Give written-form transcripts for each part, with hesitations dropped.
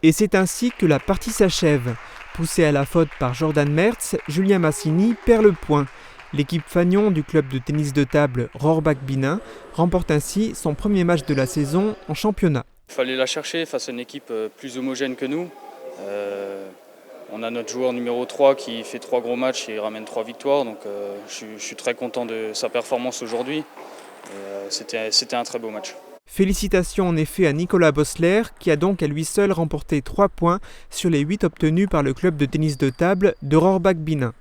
Et c'est ainsi que la partie s'achève. Poussé à la faute par Jordan Mertz, Julien Massini perd le point. L'équipe fanion du club de tennis de table Rohrbach-Binin remporte ainsi son premier match de la saison en championnat. Il fallait la chercher face à une équipe plus homogène que nous. On a notre joueur numéro 3 qui fait 3 gros matchs et ramène 3 victoires. Donc je suis très content de sa performance aujourd'hui. C'était un très beau match. Félicitations en effet à Nicolas Bossler qui a donc à lui seul remporté 3 points sur les 8 obtenus par le club de tennis de table de Rohrbach-Binin.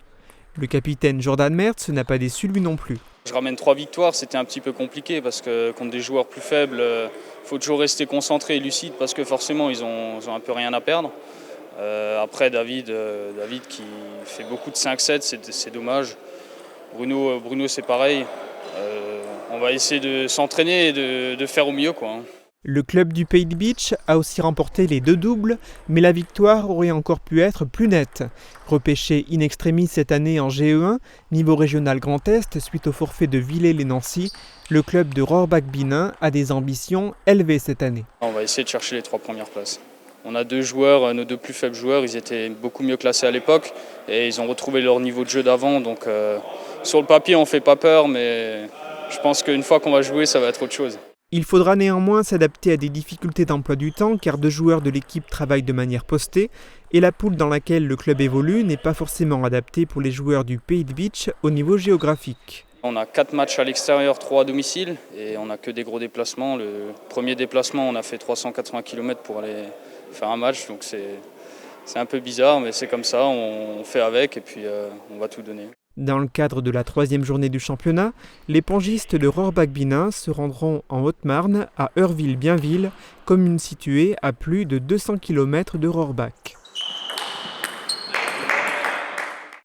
Le capitaine Jordan Mertz n'a pas déçu lui non plus. Je ramène 3 victoires, c'était un petit peu compliqué parce que contre des joueurs plus faibles, il faut toujours rester concentré et lucide parce que forcément ils ont un peu rien à perdre. Après David qui fait beaucoup de 5-7, c'est dommage. Bruno c'est pareil. On va essayer de s'entraîner et de faire au mieux, quoi. Le club du Pays de Bitche a aussi remporté les 2 doubles, mais la victoire aurait encore pu être plus nette. Repêché in extremis cette année en GE1, niveau régional Grand Est, suite au forfait de Villers-les-Nancy, le club de Rohrbach-Binin a des ambitions élevées cette année. On va essayer de chercher les 3 premières places. On a 2 joueurs, nos 2 plus faibles joueurs, ils étaient beaucoup mieux classés à l'époque et ils ont retrouvé leur niveau de jeu d'avant. Donc sur le papier, on ne fait pas peur, mais je pense qu'une fois qu'on va jouer, ça va être autre chose. Il faudra néanmoins s'adapter à des difficultés d'emploi du temps car 2 joueurs de l'équipe travaillent de manière postée et la poule dans laquelle le club évolue n'est pas forcément adaptée pour les joueurs du Pays de Bitche au niveau géographique. On a 4 matchs à l'extérieur, 3 à domicile et on n'a que des gros déplacements. Le premier déplacement, on a fait 380 km pour aller faire un match, donc c'est un peu bizarre mais c'est comme ça, on fait avec et puis on va tout donner. Dans le cadre de la 3e journée du championnat, les pongistes de Rohrbach-Binin se rendront en Haute-Marne à Eurville-Bienville, commune située à plus de 200 km de Rohrbach.